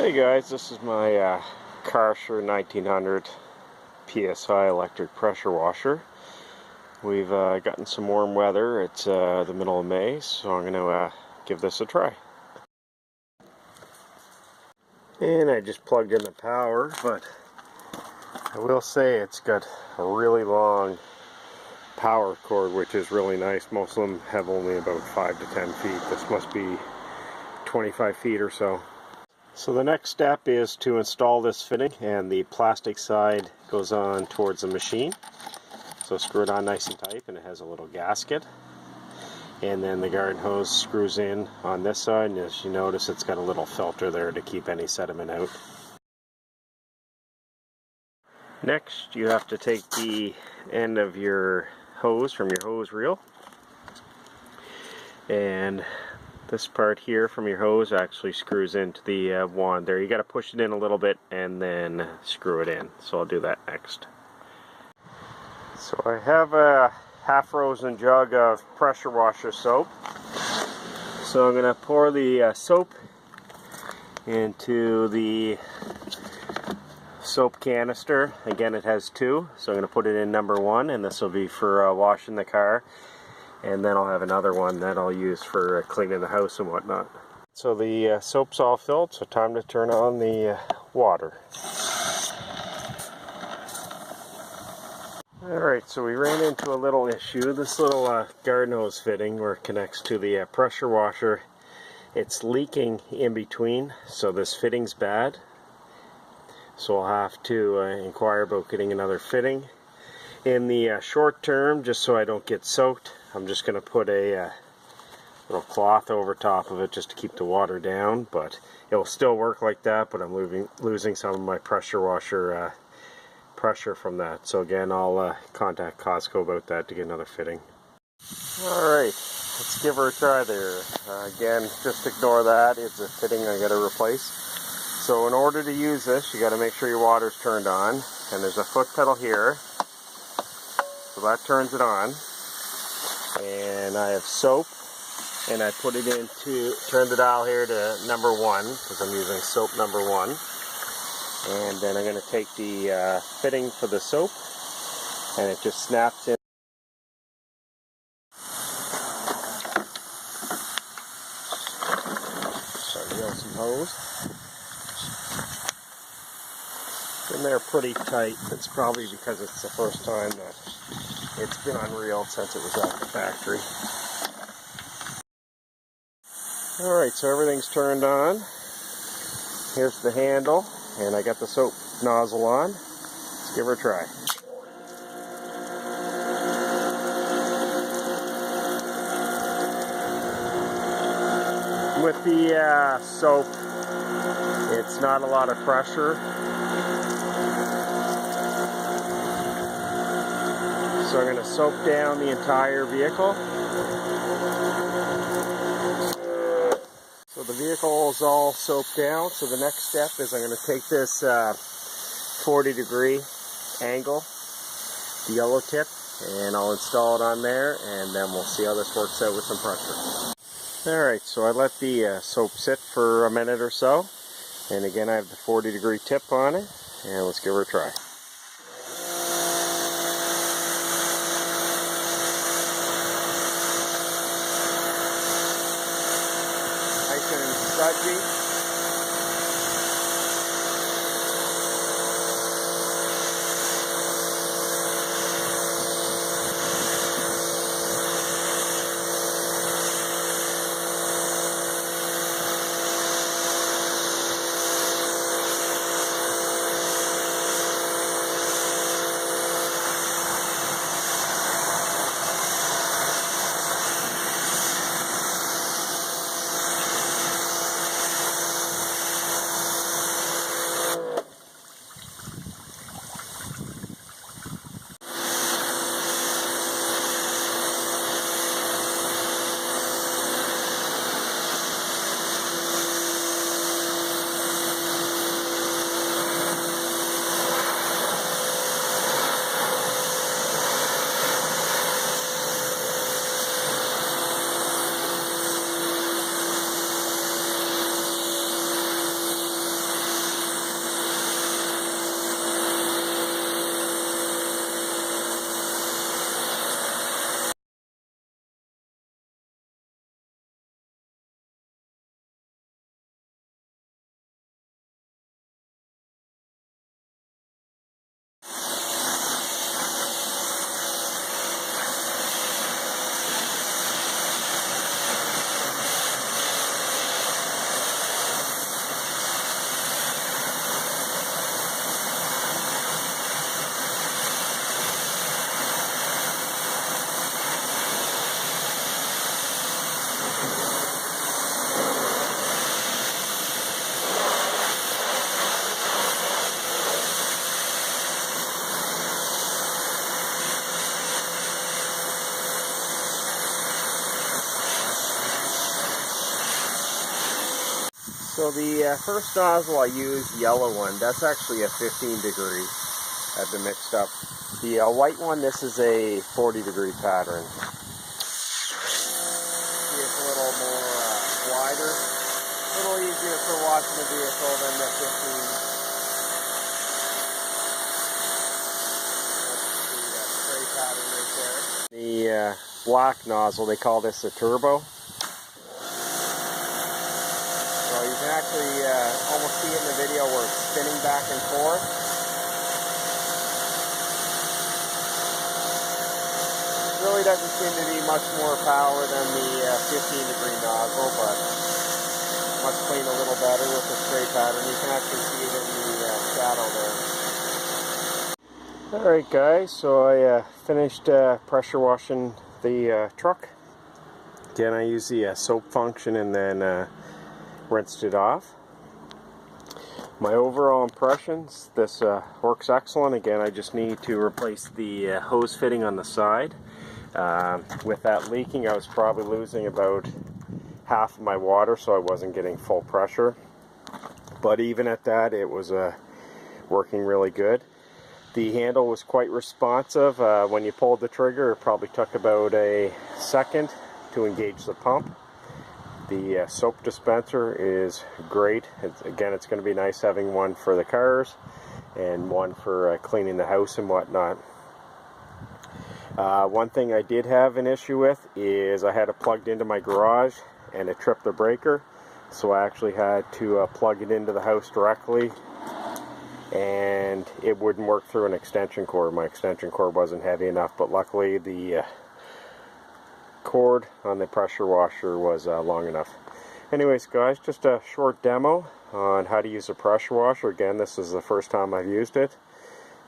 Hey guys, this is my Karcher 1900 psi electric pressure washer. We've gotten some warm weather. It's the middle of May, so I'm going to give this a try. And I just plugged in the power, but I will say it's got a really long power cord, which is really nice. Most of them have only about 5 to 10 feet. This must be 25 feet or so. So the next step is to install this fitting, and the plastic side goes on towards the machine. So screw it on nice and tight, and it has a little gasket. And then the garden hose screws in on this side, and as you notice, it's got a little filter there to keep any sediment out. Next, you have to take the end of your hose from your hose reel, and this part here from your hose actually screws into the wand there. You got to push it in a little bit and then screw it in. So I'll do that next. So I have a half-frozen jug of pressure washer soap. So I'm going to pour the soap into the soap canister. Again, it has two, so I'm going to put it in number one, and this will be for washing the car. And then I'll have another one that I'll use for cleaning the house and whatnot. So the soap's all filled, so time to turn on the water. Alright, so we ran into a little issue. This little garden hose fitting where it connects to the pressure washer, it's leaking in between, so this fitting's bad. So I'll have to inquire about getting another fitting. In the short term, just so I don't get soaked, I'm just going to put a little cloth over top of it just to keep the water down, but it will still work like that, but I'm losing some of my pressure washer pressure from that. So again, I'll contact Costco about that to get another fitting. Alright, let's give her a try there. Again, just ignore that. It's a fitting I got to replace. So in order to use this, you got to make sure your water's turned on, and there's a foot pedal here. So that turns it on, and I have soap, and I put it into, turn the dial here to number one, because I'm using soap number one, and then I'm going to take the fitting for the soap, and it just snaps in. Sorry, got some hose. And they're pretty tight. It's probably because it's the first time that it's been unreeled since it was out of the factory. Alright, so everything's turned on. Here's the handle, and I got the soap nozzle on. Let's give her a try. With the soap, it's not a lot of pressure. So I'm going to soap down the entire vehicle. So the vehicle is all soaped down. So the next step is I'm going to take this 40-degree angle, the yellow tip, and I'll install it on there, and then we'll see how this works out with some pressure. Alright, so I let the soap sit for a minute or so. And again, I have the 40-degree tip on it, and let's give her a try. Nice and sludgy. So the first nozzle I used, yellow one, that's actually a 15 degree. I've been mixed up. The white one, this is a 40 degree pattern. See, it's a little more wider. A little easier for washing the vehicle than the 15. That's the spray pattern right there. The black nozzle, they call this a turbo. So you can actually almost see it in the video where it's spinning back and forth. Really doesn't seem to be much more power than the 15 degree nozzle, but must clean a little better with the spray pattern. You can actually see it in the shadow there. Alright guys, so I finished pressure washing the truck. Again, I use the soap function and then rinsed it off. My overall impressions, this works excellent. Again, I just need to replace the hose fitting on the side. With that leaking, I was probably losing about half of my water, so I wasn't getting full pressure. But even at that, it was working really good. The handle was quite responsive. When you pulled the trigger, it probably took about a second to engage the pump. The soap dispenser is great. Again, it's going to be nice having one for the cars and one for cleaning the house and whatnot. One thing I did have an issue with is I had it plugged into my garage and it tripped the breaker, so I actually had to plug it into the house directly, and it wouldn't work through an extension cord. My extension cord wasn't heavy enough, but luckily the cord on the pressure washer was long enough. Anyways guys, just a short demo on how to use a pressure washer. Again, this is the first time I've used it,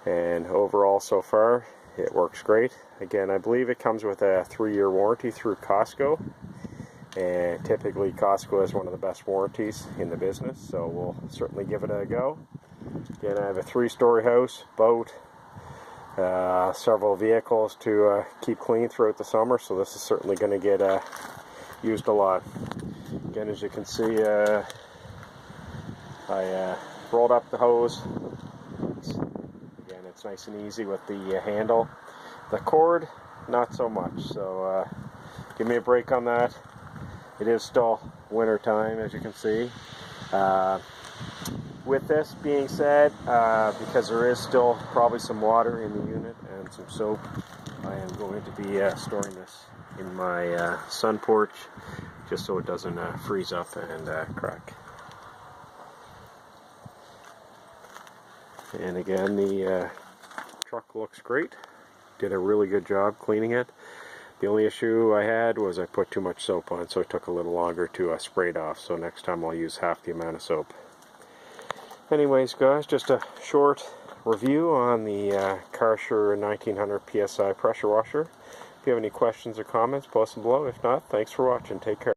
and overall so far it works great. Again, I believe it comes with a 3-year warranty through Costco, and typically Costco has one of the best warranties in the business, so we'll certainly give it a go. Again, I have a 3-story house, boat, several vehicles to keep clean throughout the summer, so this is certainly going to get used a lot. Again, as you can see, I rolled up the hose. Again, it's nice and easy with the handle. The cord, not so much, so give me a break on that. It is still winter time, as you can see. With this being said, because there is still probably some water in the unit and some soap, I am going to be storing this in my sun porch just so it doesn't freeze up and crack. And again, the truck looks great. Did a really good job cleaning it. The only issue I had was I put too much soap on, so it took a little longer to spray it off. So next time I'll use half the amount of soap. Anyways guys, just a short review on the Karcher 1900psi pressure washer. If you have any questions or comments, post them below. If not, thanks for watching. Take care.